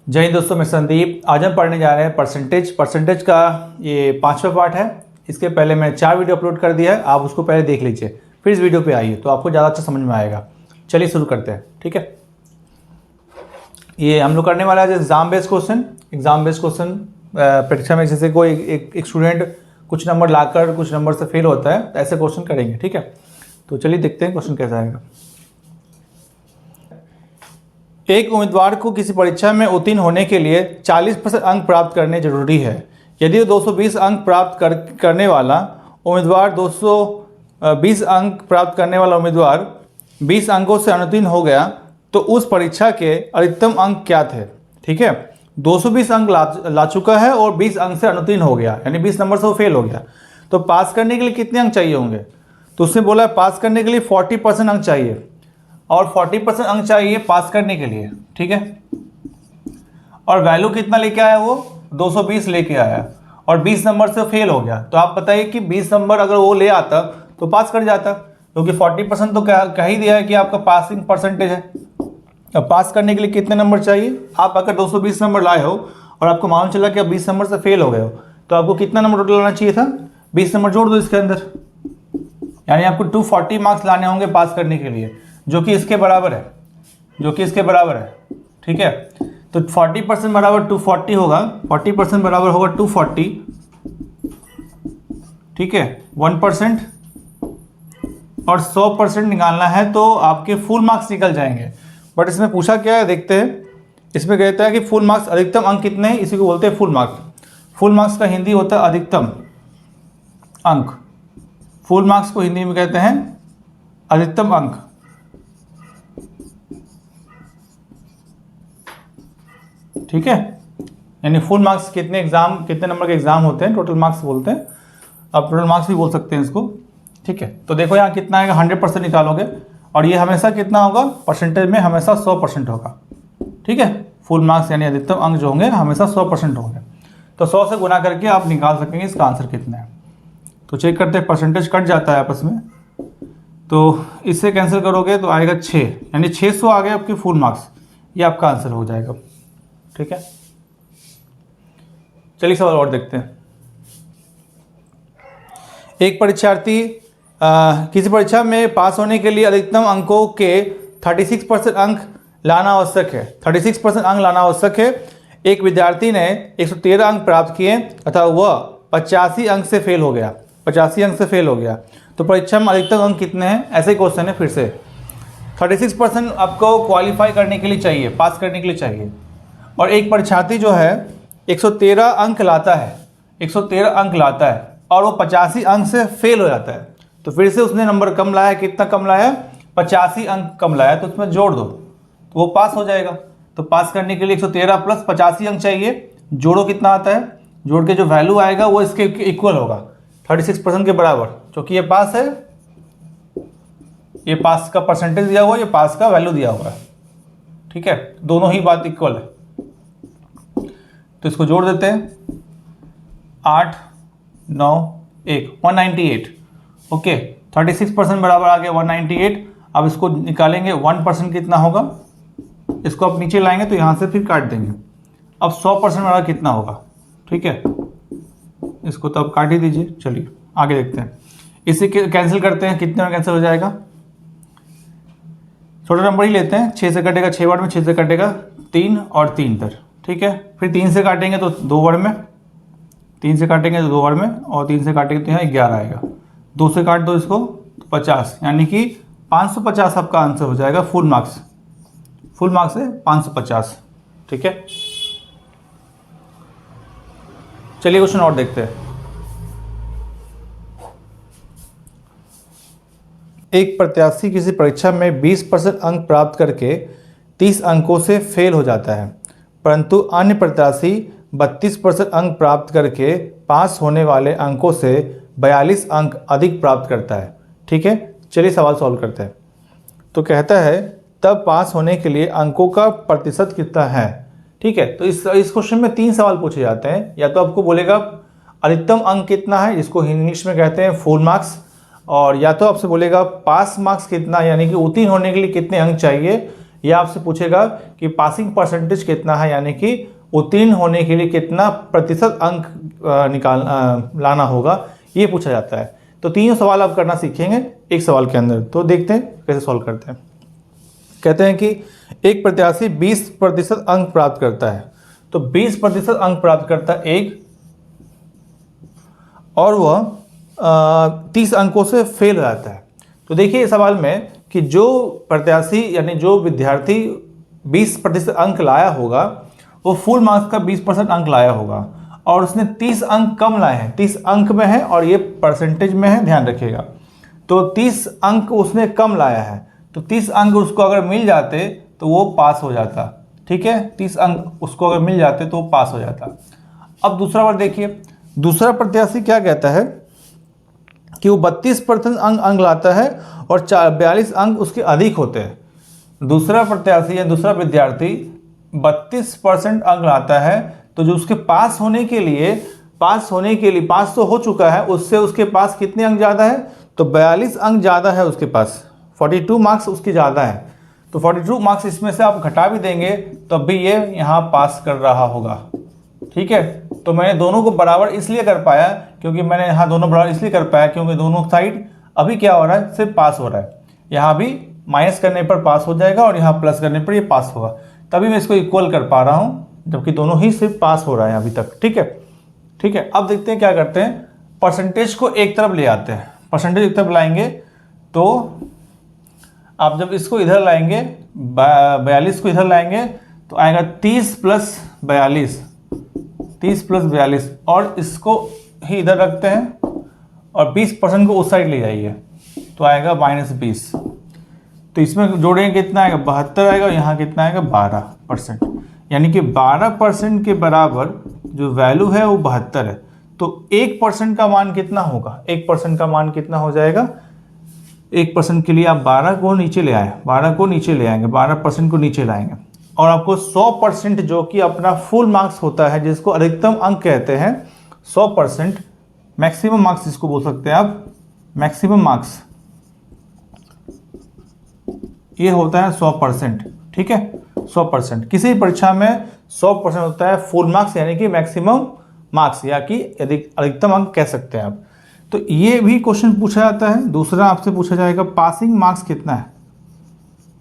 जय हिंद दोस्तों, मैं संदीप। आज हम पढ़ने जा रहे हैं परसेंटेज का ये 5वां पार्ट है। इसके पहले मैंने 4 वीडियो अपलोड कर दिया है, आप उसको पहले देख लीजिए, फिर इस वीडियो पे आइए तो आपको ज़्यादा अच्छा समझ में आएगा। चलिए शुरू करते हैं, ठीक है। ये हम लोग करने वाला है एग्ज़ाम बेस्ड क्वेश्चन। परीक्षा में जैसे कोई एक स्टूडेंट कुछ नंबर लाकर कुछ नंबर से फेल होता है, तो ऐसे क्वेश्चन करेंगे, ठीक है। तो चलिए देखते हैं क्वेश्चन कैसा आएगा। एक उम्मीदवार को किसी परीक्षा में उत्तीर्ण होने के लिए 40% अंक प्राप्त करने जरूरी है। यदि 220 अंक प्राप्त करने वाला उम्मीदवार 220 अंक प्राप्त करने वाला उम्मीदवार 20 अंकों से अनुत्तीर्ण हो गया, तो उस परीक्षा के अधिकतम अंक क्या थे? ठीक है, 220 अंक ला चुका है और 20 अंक से अनुत्तीर्ण हो गया, यानी 20 नंबर से वो फेल हो गया। तो पास करने के लिए कितने अंक चाहिए होंगे? तो उसने बोला है पास करने के लिए 40% अंक चाहिए, और 40% अंक चाहिए पास करने के लिए, ठीक है। और वैल्यू कितना लेके आया वो? 220 लेके आया, और 20 नंबर से फेल हो गया। तो आप बताइए कि 20 नंबर अगर वो ले आता तो पास कर जाता, क्योंकि 40% तो कह ही दिया है कि आपका पासिंग परसेंटेज है। अब पास करने के लिए कितने नंबर चाहिए? आप अगर 220 नंबर लाए हो और आपको मालूम चला कि आप 20 नंबर से फेल हो गए हो, तो आपको कितना नंबर टोटल लाना चाहिए था? 20 नंबर जोड़ दो इसके अंदर, यानी आपको 240 मार्क्स लाने होंगे पास करने के लिए, जो कि इसके बराबर है, ठीक है। तो 40% बराबर 240 होगा, 40% बराबर होगा 240, ठीक है। 1% और 100% निकालना है तो आपके फुल मार्क्स निकल जाएंगे। बट इसमें पूछा क्या है, देखते हैं। इसमें कहता है कि फुल मार्क्स अधिकतम अंक कितने हैं, इसी को बोलते हैं फुल मार्क्स। फुल मार्क्स का हिंदी होता है अधिकतम अंक। फुल मार्क्स को हिंदी में कहते हैं अधिकतम अंक। ठीक है, यानी फुल मार्क्स कितने नंबर के एग्जाम होते हैं, टोटल मार्क्स बोलते हैं। आप टोटल मार्क्स भी बोल सकते हैं इसको, ठीक है। तो देखो यहाँ कितना आएगा, 100% निकालोगे, और ये हमेशा कितना होगा? परसेंटेज में हमेशा 100% होगा, ठीक है। फुल मार्क्स यानी अधिकतम अंक जो होंगे हमेशा 100% होंगे। तो 100 से गुना करके आप निकाल सकेंगे इसका आंसर कितना है। तो चेक करते हैं, परसेंटेज कट जाता है आपस में, तो इससे कैंसिल करोगे तो आएगा 6, यानी 600 आ गए आपके फुल मार्क्स। ये आपका आंसर हो जाएगा, ठीक है। चलिए सवाल और देखते हैं। एक परीक्षार्थी किसी परीक्षा में पास होने के लिए अधिकतम अंकों के 36% अंक लाना आवश्यक है। 36% अंक लाना आवश्यक है। एक विद्यार्थी ने 113 अंक प्राप्त किए तथा वह 85 अंक से फेल हो गया। 85 अंक से फेल हो गया, तो परीक्षा में अधिकतम अंक कितने हैं? ऐसे क्वेश्चन है। फिर से 36% आपको क्वालिफाई करने के लिए चाहिए, पास करने के लिए चाहिए, और एक परीक्षार्थी जो है 113 अंक लाता है, 113 अंक लाता है, और वो 85 अंक से फेल हो जाता है। तो फिर से उसने नंबर कम लाया, कितना कम लाया? 85 अंक कम लाया, तो उसमें जोड़ दो तो वो पास हो जाएगा। तो पास करने के लिए 113 प्लस 85 अंक चाहिए, जोड़ो कितना आता है, जोड़ के जो वैल्यू आएगा वो इसके इक्वल होगा, 36% के बराबर। क्योंकि ये पास है, ये पास का परसेंटेज दिया हुआ, ये पास का वैल्यू दिया हुआ है, ठीक है। दोनों ही बात इक्वल है, तो इसको जोड़ देते हैं। 8, 9, 1, 198, ओके। 36% बराबर आ गया 198। अब इसको निकालेंगे, 1% कितना होगा, इसको आप नीचे लाएंगे तो यहाँ से फिर काट देंगे। अब 100% बराबर कितना होगा, ठीक है। इसको तो आप काट ही दीजिए। चलिए आगे देखते हैं। इसे कैंसिल करते हैं, कितने में कैंसिल हो जाएगा? छोटा नंबर ही लेते हैं। 6 से कटेगा 6 बार में, 6 से कटेगा 3 और 3 इधर, ठीक है। फिर 3 से काटेंगे तो 2 बार में, 3 से काटेंगे तो 2 बार में, और 3 से काटेंगे तो यहाँ 11 आएगा। 2 से काट दो इसको तो 50, यानी कि 550 आपका आंसर हो जाएगा। फुल मार्क्स है 550, ठीक है। चलिए क्वेश्चन और देखते हैं। एक प्रत्याशी किसी परीक्षा में 20% अंक प्राप्त करके 30 अंकों से फेल हो जाता है, परंतु अन्य प्रत्याशी 32% अंक प्राप्त करके पास होने वाले अंकों से 42 अंक अधिक प्राप्त करता है, ठीक है। चलिए सवाल सॉल्व करते हैं। तो कहता है तब पास होने के लिए अंकों का प्रतिशत कितना है, ठीक है। तो इस क्वेश्चन में 3 सवाल पूछे जाते हैं। या तो आपको बोलेगा अधिकतम अंक कितना है, जिसको इंग्लिश में कहते हैं फुल मार्क्स, और या तो आपसे बोलेगा पास मार्क्स कितना, यानी कि उत्तीर्ण होने के लिए कितने अंक चाहिए, ये आपसे पूछेगा कि पासिंग परसेंटेज कितना है, यानी कि उत्तीर्ण होने के लिए कितना प्रतिशत अंक लाना होगा, ये पूछा जाता है। तो तीनों सवाल आप करना सीखेंगे एक सवाल के अंदर। तो देखते हैं कैसे सॉल्व करते हैं। कहते हैं कि एक प्रत्याशी 20% अंक प्राप्त करता है, तो 20% अंक प्राप्त करता है एक, और वह 30 अंकों से फेल हो जाता है। तो देखिए इस सवाल में कि जो प्रत्याशी यानी जो विद्यार्थी 20% अंक लाया होगा वो फुल मार्क्स का 20% अंक लाया होगा, और उसने 30 अंक कम लाए हैं, 30 अंक में है और ये परसेंटेज में है, ध्यान रखिएगा। तो 30 अंक उसने कम लाया है, तो 30 अंक उसको अगर मिल जाते तो वो पास हो जाता। ठीक है, 30 अंक उसको अगर मिल जाते तो वो पास हो जाता। अब दूसरा बार देखिए, दूसरा प्रत्याशी क्या कहता है कि वो 32% अंक लाता है और 42 अंक उसके अधिक होते हैं। दूसरा प्रत्याशी या दूसरा विद्यार्थी 32% अंक लाता है, तो जो उसके पास होने के लिए पास तो हो चुका है, उससे उसके पास कितने अंक ज़्यादा है, तो 42 अंक ज़्यादा है उसके पास, 42 मार्क्स उसकी ज़्यादा है। तो 42 मार्क्स इसमें से आप घटा भी देंगे तो अभी ये यहाँ पास कर रहा होगा। ठीक है, तो मैंने दोनों को बराबर इसलिए कर पाया क्योंकि मैंने यहाँ दोनों बराबर इसलिए कर पाया क्योंकि दोनों साइड अभी क्या हो रहा है, सिर्फ पास हो रहा है। यहाँ भी माइनस करने पर पास हो जाएगा और यहाँ प्लस करने पर ये पास होगा, तभी मैं इसको इक्वल कर पा रहा हूँ, जबकि दोनों ही सिर्फ पास हो रहा है अभी तक। ठीक है, ठीक है। अब देखते हैं क्या करते हैं, परसेंटेज को एक तरफ ले आते हैं। परसेंटेज एक तरफ लाएंगे तो आप जब इसको इधर लाएंगे 42 को इधर लाएंगे तो आएगा 30 प्लस 42, 30 प्लस 42, और इसको ही इधर रखते हैं और 20% को उस साइड ले जाइए तो आएगा -20। तो इसमें जोड़ेंगे कितना आएगा, 72 आएगा, और यहाँ कितना आएगा 12%, यानी कि 12% के बराबर जो वैल्यू है वो 72 है। तो 1% का मान कितना होगा, 1% का मान कितना हो जाएगा, 1% के लिए आप 12 को नीचे ले आए, 12 को नीचे ले आएंगे, 12% को नीचे लाएंगे, और आपको 100% जो कि अपना फुल मार्क्स होता है, जिसको अधिकतम अंक कहते हैं, 100% मैक्सिमम मार्क्स जिसको बोल सकते हैं आप, मैक्सिमम मार्क्स ये होता है 100%। ठीक है, 100%, किसी परीक्षा में 100% होता है फुल मार्क्स, यानी कि मैक्सिमम मार्क्स, या कि अधिकतम अंक कह सकते हैं आप। तो ये भी क्वेश्चन पूछा जाता है। दूसरा आपसे पूछा जाएगा पासिंग मार्क्स कितना है,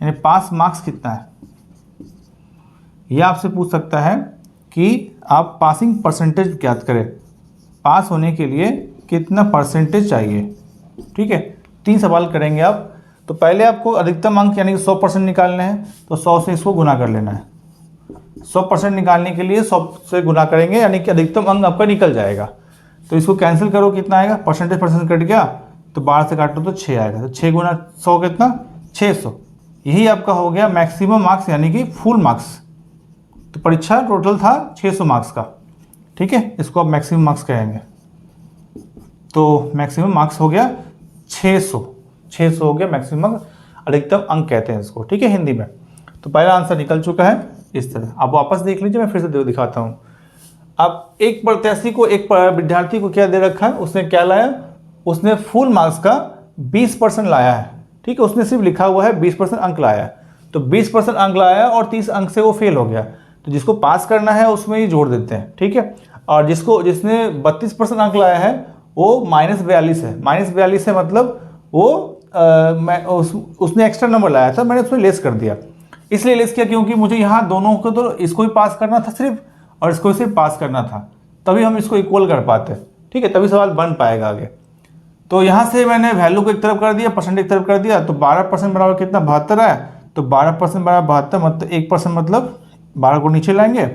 यानी पास मार्क्स कितना है। यह आपसे पूछ सकता है कि आप पासिंग परसेंटेज ज्ञात करें, पास होने के लिए कितना परसेंटेज चाहिए। ठीक है, 3 सवाल करेंगे आप। तो पहले आपको अधिकतम अंक यानी कि 100% निकालने हैं, तो 100 से इसको गुना कर लेना है। 100% निकालने के लिए 100 से गुना करेंगे, यानी कि अधिकतम अंक आपका निकल जाएगा। तो इसको कैंसिल करो, कितना आएगा, परसेंटेज कट गया तो 12 से काटो तो 6 आएगा, तो 6 गुना 100 कितना, 600। यही आपका हो गया मैक्सिमम मार्क्स, यानी कि फुल मार्क्स। तो परीक्षा टोटल था 600 मार्क्स का। ठीक है, इसको आप मैक्सिमम मार्क्स कहेंगे। तो मैक्सिमम मार्क्स हो गया 600 हो गया मैक्सिमम, अधिकतम अंक कहते हैं इसको। ठीक है, हिंदी में। तो पहला आंसर निकल चुका है इस तरह। आप वापस देख लीजिए, मैं फिर से दिखाता हूँ। अब एक प्रत्याशी को, एक विद्यार्थी को क्या दे रखा है, उसने क्या लाया, उसने फुल मार्क्स का 20% लाया है। ठीक है, उसने सिर्फ लिखा हुआ है 20% अंक लाया है, तो 20% अंक लाया और 30 अंक से वो फेल हो गया। तो जिसको पास करना है उसमें ही जोड़ देते हैं। ठीक है, और जिसने 32% अंक लाया है वो -42 है। -42 है मतलब वो उसने एक्स्ट्रा नंबर लाया था, मैंने उसमें लेस कर दिया। इसलिए लेस किया क्योंकि मुझे यहाँ दोनों को, तो इसको भी पास करना था सिर्फ, और इसको सिर्फ पास करना था, तभी हम इसको इक्वल कर पाते। ठीक है, तभी सवाल बन पाएगा आगे। तो यहाँ से मैंने वैल्यू को एक तरफ कर दिया, परसेंट एक तरफ कर दिया, तो 12% बराबर कितना, 72 आया। तो 12% बराबर 72 मतलब 1% मतलब 12 को नीचे लाएंगे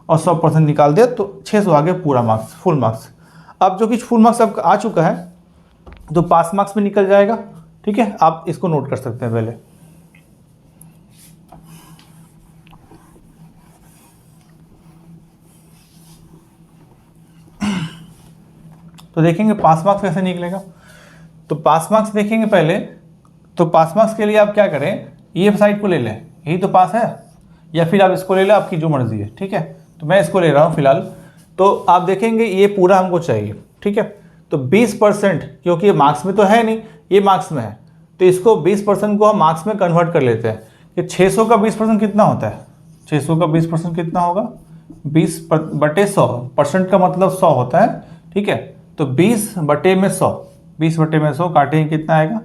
और 100% निकाल दिया, तो 600 आ गया पूरा मार्क्स, फुल मार्क्स। अब जो कि फुल मार्क्स आपका आ चुका है तो पास मार्क्स में निकल जाएगा। ठीक है, आप इसको नोट कर सकते हैं पहले। तो देखेंगे पास मार्क्स कैसे निकलेगा। तो पास मार्क्स देखेंगे पहले। तो पास मार्क्स के लिए आप क्या करें, ये साइड को ले लें, यही तो पास है, या फिर आप इसको ले लें, आपकी जो मर्जी है। ठीक है, तो मैं इसको ले रहा हूँ फिलहाल। तो आप देखेंगे ये पूरा हमको चाहिए। ठीक है, तो 20%, क्योंकि ये मार्क्स में तो है नहीं, ये मार्क्स में है, तो इसको 20% को हम मार्क्स में कन्वर्ट कर लेते हैं कि 600 का 20% कितना होता है? 600 का 20% कितना होगा? 20/100, परसेंट का मतलब 100 होता है, ठीक है। तो 20/100, 20/100 काटेंगे कितना आएगा?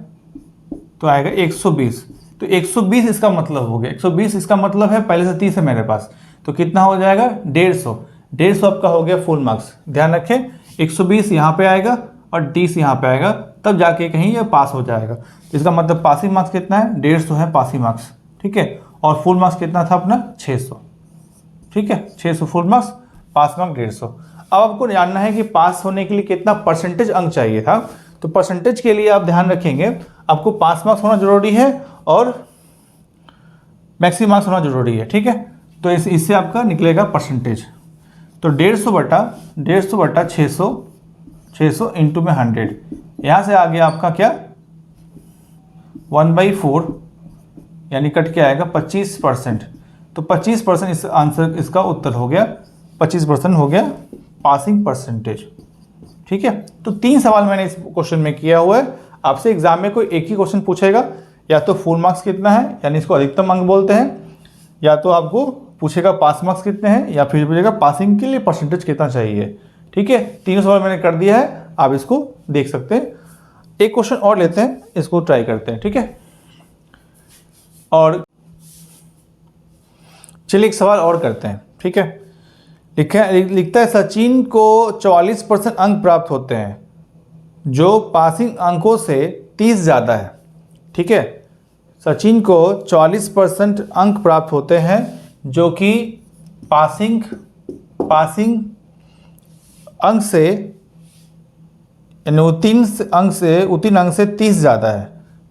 तो आएगा 120। तो 120 इसका मतलब हो गया, 120 इसका मतलब है, पहले से 30 है मेरे पास, तो कितना हो जाएगा? 150। 150 आपका हो गया फुल मार्क्स। ध्यान रखें 120 यहाँ पे आएगा और 30 यहाँ पे आएगा, तब जाके कहीं ये पास हो जाएगा। इसका मतलब पासिंग मार्क्स कितना है? 150 है पासिंग मार्क्स, ठीक है। और फुल मार्क्स कितना था अपना? 600, ठीक है। 600 फुल मार्क्स, पास मार्क्स 150। अब आपको जानना है कि पास होने के लिए कितना परसेंटेज अंक चाहिए था। तो परसेंटेज के लिए आप ध्यान रखेंगे, आपको पास मार्क्स होना जरूरी है और मैक्सिमम मार्क्स होना जरूरी है, ठीक है। तो इससे आपका निकलेगा परसेंटेज। तो 150/600, 600 इंटू में 100, यहाँ से आगे आपका क्या? 1/4, यानी कट के आएगा 25%। तो 25% इस आंसर, इसका उत्तर हो गया 25% हो गया पासिंग परसेंटेज, ठीक है। तो 3 सवाल मैंने इस क्वेश्चन में किया हुआ है। आपसे एग्जाम में कोई एक ही क्वेश्चन पूछेगा, या तो फुल मार्क्स कितना है, यानी इसको अधिकतम अंक बोलते हैं, या तो आपको पूछेगा पास मार्क्स कितने हैं, या फिर पूछेगा पासिंग के लिए परसेंटेज कितना चाहिए, ठीक है। 3 सवाल मैंने कर दिया है, आप इसको देख सकते हैं। एक क्वेश्चन और लेते हैं, इसको ट्राई करते हैं, ठीक है। और चलिए एक सवाल और करते हैं, ठीक है। लिखता है सचिन को 44% अंक प्राप्त होते हैं जो पासिंग अंकों से 30 ज़्यादा है, ठीक है। सचिन को 44% अंक प्राप्त होते हैं जो कि पासिंग अंक से, यानी उत्तीर्ण अंक से 30 ज़्यादा है,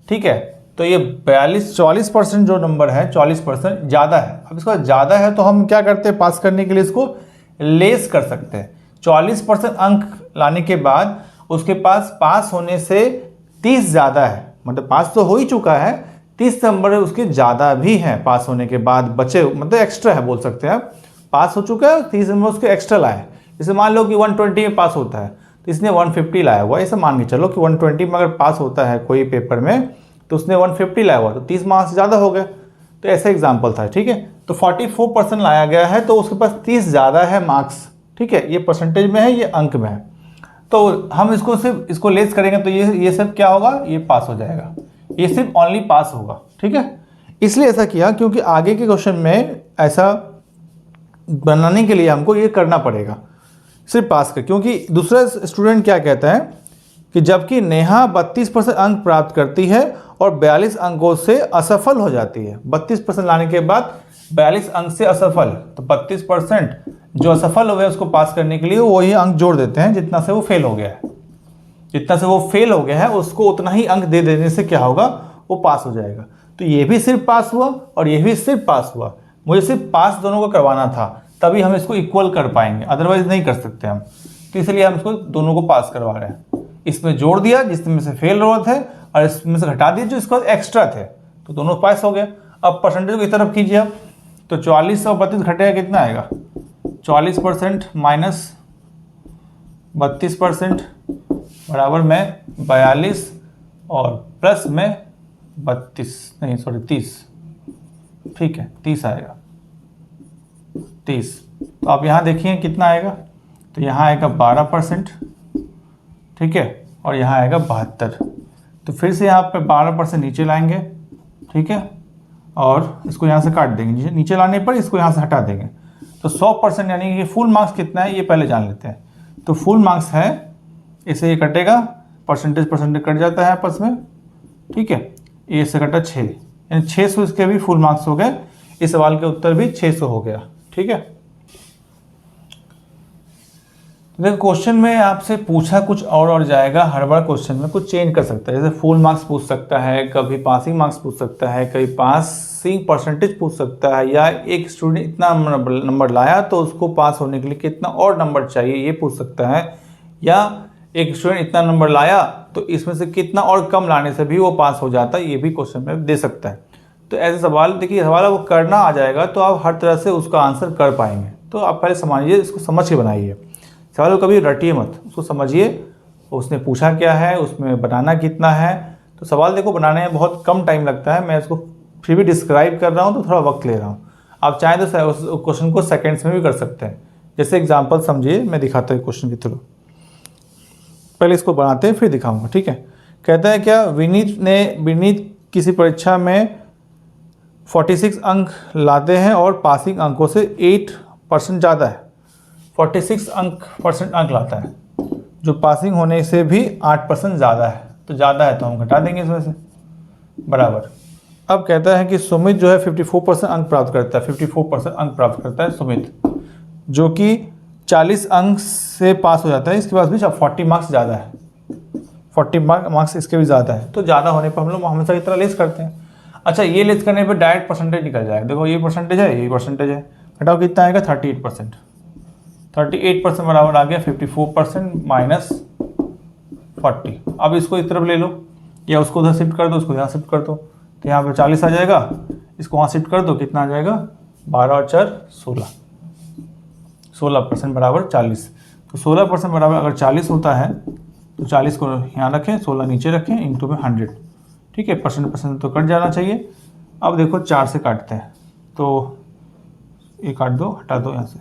ठीक है। तो ये 44% जो नंबर है, 44% ज़्यादा है। अब इसका ज़्यादा है तो हम क्या करते हैं? पास करने के लिए इसको लेस कर सकते हैं। 44% अंक लाने के बाद उसके पास पास होने से 30 ज़्यादा है, मतलब पास तो हो ही चुका है, 30 नंबर उसके ज़्यादा भी हैं पास होने के बाद बचे, मतलब एक्स्ट्रा है बोल सकते हैं आप। पास हो चुका है, 30 नंबर उसके एक्स्ट्रा लाए। जैसे मान लो कि 120 में पास होता है, तो इसने 150 लाया हुआ है। ऐसा मान के चलो कि 120 में अगर पास होता है कोई पेपर में, तो उसने 150 लाया हुआ, तो 30 मार्क्स ज़्यादा हो गए। तो ऐसा एग्जाम्पल था, ठीक है। तो 44% लाया गया है, तो उसके पास 30 ज़्यादा है मार्क्स, ठीक है। ये परसेंटेज में है, ये अंक में है। तो हम इसको सिर्फ इसको लेस करेंगे तो ये सब क्या होगा? ये पास हो जाएगा, ये सिर्फ ओनली पास होगा, ठीक है। इसलिए ऐसा किया क्योंकि आगे के क्वेश्चन में ऐसा बनाने के लिए हमको ये करना पड़ेगा, सिर्फ पास कर। क्योंकि दूसरा स्टूडेंट क्या कहता है कि जबकि नेहा 32% अंक प्राप्त करती है और 42 अंकों से असफल हो जाती है। 32% लाने के बाद 42 अंक से असफल, तो 32% जो असफल हो गया उसको पास करने के लिए वही अंक जोड़ देते हैं जितना से वो फेल हो गया है। जितना से वो फेल हो गया है उसको उतना ही अंक दे देने से क्या होगा? वो पास हो जाएगा। तो ये भी सिर्फ पास हुआ और ये भी सिर्फ पास हुआ। मुझे सिर्फ पास दोनों को करवाना था, तभी हम इसको इक्वल कर पाएंगे, अदरवाइज नहीं कर सकते हम। तो इसलिए हम इसको दोनों को पास करवा रहे हैं। इसमें जोड़ दिया जिसमें से फेल हो रहे थे और इसमें से घटा दिया जो इसका एक्स्ट्रा थे, तो दोनों पास हो गए। अब परसेंटेज को इस तरफ कीजिए आप, तो 44 और 32 घटेगा कितना आएगा? 40% माइनस 32% बराबर में 42 और प्लस में 30, ठीक है 30 आएगा 30। तो आप यहाँ देखिए कितना आएगा, तो यहाँ आएगा 12%, ठीक है, और यहाँ आएगा 72। तो फिर से यहाँ पे 12% नीचे लाएंगे, ठीक है, और इसको यहाँ से काट देंगे। नीचे लाने पर इसको यहाँ से हटा देंगे, तो 100% यानी कि फुल मार्क्स कितना है ये पहले जान लेते हैं। तो फुल मार्क्स है, इसे ये कटेगा, परसेंटेज कट जाता है आपस में, ठीक है। ये से कटा 6, यानी 600 इसके भी फुल मार्क्स हो गए। इस सवाल के उत्तर भी 600 हो गया, ठीक है। देखो क्वेश्चन में आपसे पूछा कुछ और जाएगा, हर बार क्वेश्चन में कुछ चेंज कर सकता है। जैसे फुल मार्क्स पूछ सकता है, कभी पासिंग मार्क्स पूछ सकता है, कभी पासिंग परसेंटेज पूछ सकता है, या एक स्टूडेंट इतना नंबर लाया तो उसको पास होने के लिए कितना और नंबर चाहिए ये पूछ सकता है, या एक स्टूडेंट इतना नंबर लाया तो इसमें से कितना और कम लाने से भी वो पास हो जाता है, ये भी क्वेश्चन में दे सकता है। तो ऐसे सवाल देखिए, सवाल वो करना आ जाएगा तो आप हर तरह से उसका आंसर कर पाएंगे। तो आप पहले समझिए, इसको समझ के बनाइए, सवाल को कभी रटिए मत, उसको समझिए उसने पूछा क्या है, उसमें बनाना कितना है। तो सवाल देखो बनाने में बहुत कम टाइम लगता है, मैं इसको फिर भी डिस्क्राइब कर रहा हूँ तो थोड़ा वक्त ले रहा हूँ। आप चाहें तो उस क्वेश्चन को सेकेंड्स में भी कर सकते हैं। जैसे एग्जांपल समझिए, मैं दिखाता हूँ क्वेश्चन के थ्रू। पहले इसको बनाते हैं फिर दिखाऊंगा, ठीक है। कहता है क्या, विनीत किसी परीक्षा में 46 अंक लाते हैं और पासिंग अंकों से 8% ज़्यादा है। 46 अंक लाता है, जो पासिंग होने से भी 8% ज़्यादा है। तो ज़्यादा है तो हम घटा देंगे इसमें से, बराबर। अब कहता है कि सुमित जो है 54% अंक प्राप्त करता है। 54% अंक प्राप्त करता है सुमित, जो कि 40 अंक से पास हो जाता है। इसके पास भी 40 मार्क्स ज़्यादा है, 40 मार्क्स इसके भी ज़्यादा है। तो ज़्यादा होने पर हम लोग हमेशा की तरह लेस करते हैं। अच्छा, ये लेस करने पर डायरेक्ट परसेंटेज निकल जाएगा। देखो ये परसेंटेज है, ये परसेंटेज है, घटाओ कितना आएगा 38%। 38% बराबर आ गया 54% माइनस 40। अब इसको इस तरफ ले लो, या उसको उधर शिफ्ट कर दो, उसको यहाँ शिफ्ट कर दो, तो यहाँ पे 40 आ जाएगा। इसको वहाँ शिफ्ट कर दो, कितना आ जाएगा 12 और 4 16। 16% बराबर 40। तो 16% बराबर अगर 40 होता है तो 40 को यहाँ रखें, 16 नीचे रखें, इंटू में 100, ठीक है। परसेंट तो कट जाना चाहिए। अब देखो 4 से काटते हैं, तो ये काट दो, हटा दो यहाँ से।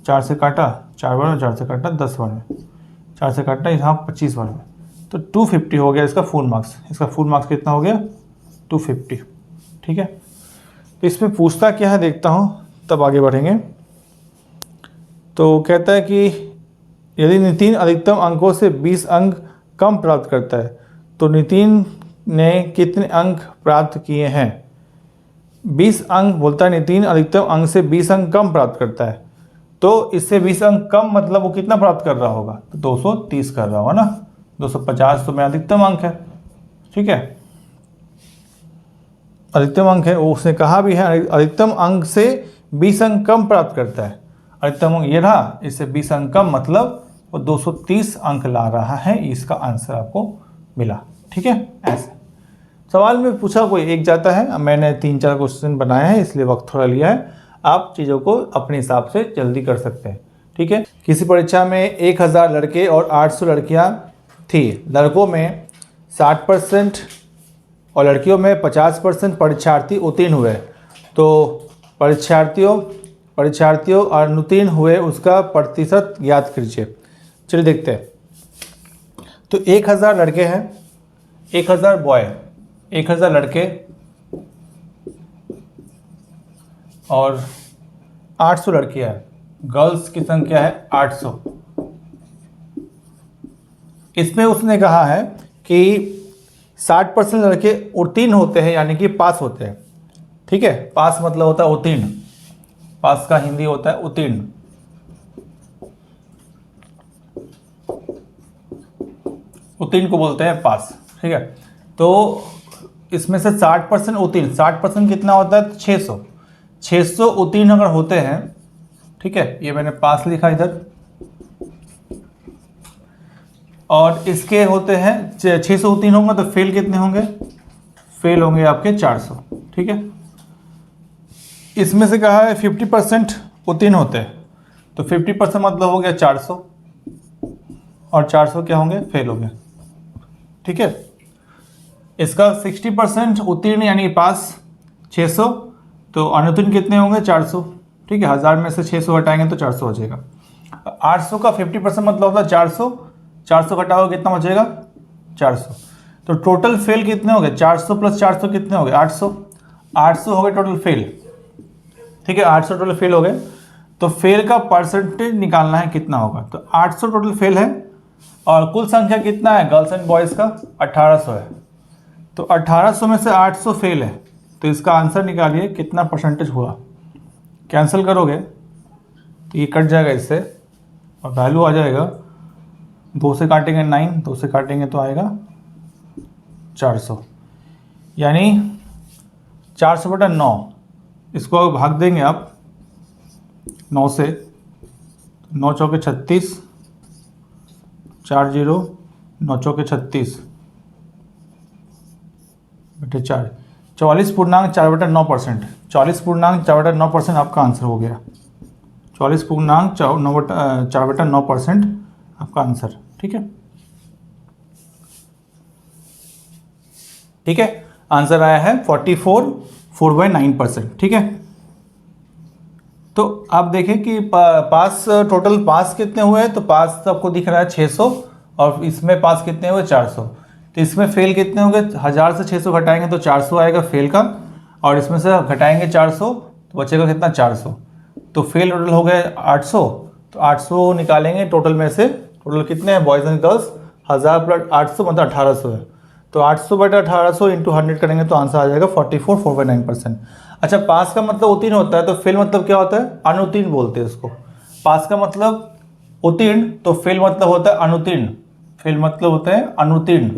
4 से काटा 4 बार में, 4 से काटा 10 बार में, 4 से काटा यहाँ 25 बार में, तो 250 हो गया इसका फुल मार्क्स। इसका फुल मार्क्स कितना हो गया 250, ठीक है। तो इसमें पूछता क्या है देखता हूँ, तब आगे बढ़ेंगे। तो कहता है कि यदि नितिन अधिकतम अंकों से 20 अंक कम प्राप्त करता है तो नितिन ने कितने अंक प्राप्त किए हैं। 20 अंक बोलता है, नितिन अधिकतम अंक से 20 अंक कम प्राप्त करता है, तो इससे 20 अंक कम मतलब वो कितना प्राप्त कर रहा होगा, तो 230 कर रहा होगा ना। 250 तो मेरा अधिकतम अंक है, ठीक है, अधिकतम अंक है। वो उसने कहा भी है अधिकतम अंक से 20 अंक कम प्राप्त करता है। अधिकतम अंक ये रहा, इससे 20 अंक कम मतलब वो 230 अंक ला रहा है। इसका आंसर आपको मिला, ठीक है। ऐसे सवाल में पूछा कोई एक जाता है, मैंने 3-4 क्वेश्चन बनाए हैं इसलिए वक्त थोड़ा लिया है। आप चीज़ों को अपने हिसाब से जल्दी कर सकते हैं, ठीक है। किसी परीक्षा में 1000 लड़के और 800 लड़कियां थी। लड़कों में 60% और लड़कियों में 50% परीक्षार्थी उत्तीर्ण हुए, तो परीक्षार्थियों और अनुत्तीर्ण हुए उसका प्रतिशत ज्ञात कीजिए। चलिए देखते हैं। तो 1000 लड़के हैं, 1000 बॉय, 1000 लड़के और 800 लड़कियां हैं। गर्ल्स की संख्या है 800। इसमें उसने कहा है कि 60% लड़के उत्तीर्ण होते हैं, यानी कि पास होते हैं, ठीक है। पास मतलब होता है उत्तीर्ण, पास का हिंदी होता है उत्तीर्ण। उत्तीर्ण को बोलते हैं पास, ठीक है। तो इसमें से 60% उत्तीर्ण, 60% कितना होता है 600 उत्तीर्ण अगर होते हैं, ठीक है। ये मैंने पास लिखा इधर, और इसके होते हैं 600 उत्तीर्ण होंगे तो फेल कितने होंगे, फेल होंगे आपके 400, ठीक है। इसमें से कहा है 50% उत्तीर्ण होते हैं, तो 50% मतलब हो गया 400, और 400 क्या होंगे, फेल हो गए, ठीक है। इसका 60% उत्तीर्ण यानी पास 600, तो अनुत्तीर्ण कितने होंगे 400, ठीक है। 1000 में से 600 हटाएंगे तो 400 हो जाएगा। 800 का 50% मतलब होता है 400, 400 घटाओ कितना बचेगा 400। तो टोटल फेल कितने हो गए, 400 प्लस 400 कितने हो गए 800। 800 हो गए टोटल फेल, ठीक है। 800 टोटल फेल हो गए, तो फेल का परसेंटेज निकालना है कितना होगा। तो 800 टोटल फेल है, और कुल संख्या कितना है गर्ल्स एंड बॉयज़ का 1800 है। तो 1800 में से 800 फेल है, तो इसका आंसर निकालिए कितना परसेंटेज हुआ। कैंसिल करोगे तो ये कट जाएगा इससे, और वैल्यू आ जाएगा 2 से काटेंगे 9, 2 से काटेंगे तो आएगा 400, यानी 400/9। इसको अगर भाग देंगे आप 9 से, 9 चौके 36, 4 0, 9 चौके 36 बटे 4, 44.4/9%। 44.4/9% आपका आंसर हो गया। 44.4/9% आपका आंसर, ठीक है, ठीक है। आंसर आया है 44.9%। ठीक है, तो आप देखें कि पास टोटल पास कितने हुए हैं, तो पास तो आपको दिख रहा है 600 और इसमें पास कितने हुए 400। तो इसमें फेल कितने होंगे, 1000 से 600 घटाएंगे तो 400 आएगा फेल का, और इसमें से घटाएंगे 400 तो बचेगा कितना 400। तो फेल टोटल हो गए 800, तो 800 निकालेंगे टोटल में से, टोटल कितने हैं बॉयज़ एंड गर्ल्स 1000 प्लस 800 मतलब 1800 है। तो 800/1800 इंटू 100 करेंगे तो आंसर आ जाएगा 44.9%। अच्छा, पास का मतलब उत्तीर्ण होता है, तो फेल मतलब क्या होता है, अनुत्तीर्ण बोलते हैं उसको। पास का मतलब उत्तीर्ण, तो फेल मतलब होता है अनुत्तीर्ण। फेल मतलब होता है अनुत्तीर्ण,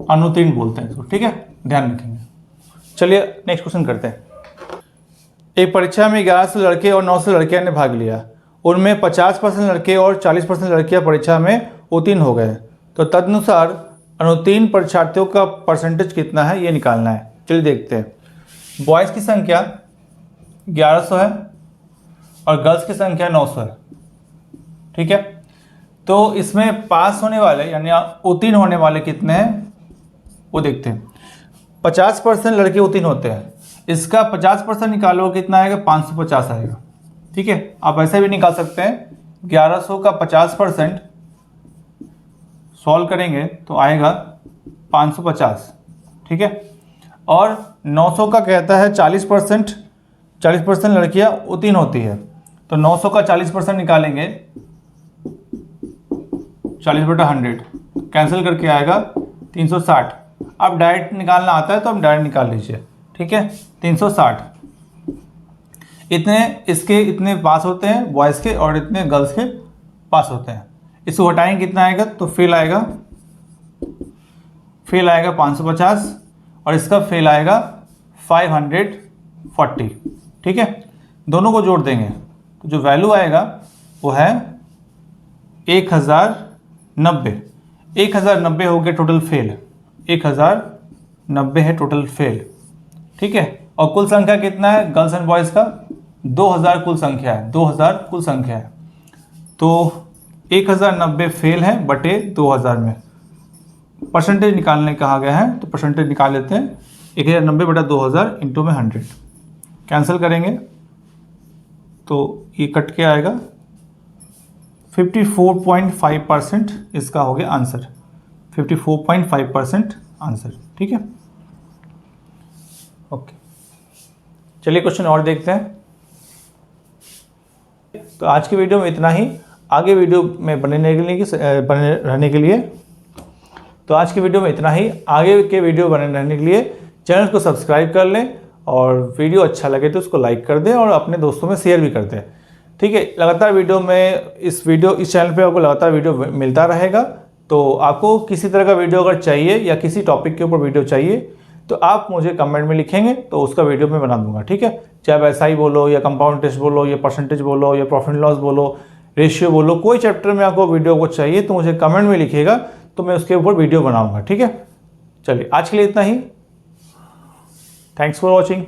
अनुत्तीर्ण बोलते हैं इसको। ठीक है, ध्यान रखेंगे। चलिए नेक्स्ट क्वेश्चन करते हैं। एक परीक्षा में 1100 लड़के और 900 लड़कियां ने भाग लिया। उनमें 50% लड़के और 40% लड़कियां परीक्षा में उत्तीर्ण हो गए। तो तदनुसार अनुत्तीर्ण परीक्षार्थियों का परसेंटेज कितना है, ये निकालना है। चलिए देखते हैं। बॉयज़ की संख्या 1100 है और गर्ल्स की संख्या 900 है। ठीक है, तो इसमें पास होने वाले यानी उत्तीर्ण होने वाले कितने हैं वो देखते हैं। 50% लड़के उत्तीर्ण होते हैं, इसका 50% निकालो कितना आएगा, 550 आएगा। ठीक है, आप ऐसे भी निकाल सकते हैं। 1100 का 50% सॉल्व करेंगे तो आएगा 550। ठीक है, और 900 का कहता है 40% लड़कियां उत्तीर्ण होती है, तो 900 का 40% निकालेंगे 40/100 कैंसिल करके आएगा 360। अब डायरेक्ट निकालना आता है तो आप डायरेक्ट निकाल लीजिए। ठीक है, 360 इतने इसके इतने पास होते हैं बॉयज़ के और इतने गर्ल्स के पास होते हैं। इसको हटाएंगे कितना आएगा, तो फेल आएगा 550 और इसका फेल आएगा 540। ठीक है, दोनों को जोड़ देंगे तो जो वैल्यू आएगा वो है 1090। 1090 हो गया टोटल फेल, 1090 है टोटल फेल। ठीक है, और कुल संख्या कितना है गर्ल्स एंड बॉयज़ का, 2000 कुल संख्या है, 2000 कुल संख्या है। तो 1090 फेल है बटे 2000 में परसेंटेज निकालने कहा गया है, तो परसेंटेज निकाल लेते हैं। 1090/2000 इंटू में 100 कैंसिल करेंगे तो ये कट के आएगा 54.5% इसका हो गया आंसर, 54.5% आंसर। ठीक है, ओके। चलिए क्वेश्चन और देखते हैं। तो आज की वीडियो में इतना ही। आगे वीडियो में बने रहने के लिए तो आज की वीडियो में इतना ही। आगे के वीडियो बने रहने के लिए चैनल को सब्सक्राइब कर लें और वीडियो अच्छा लगे तो उसको लाइक कर दें और अपने दोस्तों में शेयर भी कर दें। ठीक है, लगातार वीडियो में इस चैनल पे आपको लगातार वीडियो मिलता रहेगा। तो आपको किसी तरह का वीडियो अगर चाहिए या किसी टॉपिक के ऊपर वीडियो चाहिए तो आप मुझे कमेंट में लिखेंगे तो उसका वीडियो मैं बना दूंगा। ठीक है, चाहे वैसा बोलो या कंपाउंड टेस्ट बोलो या परसेंटेज बोलो या प्रॉफिट एंड लॉस बोलो, रेशियो बोलो, कोई चैप्टर में आपको वीडियो को चाहिए तो मुझे कमेंट में लिखिएगा तो मैं उसके ऊपर वीडियो बनाऊंगा। ठीक है, चलिए आज के लिए इतना ही। Thanks for watching.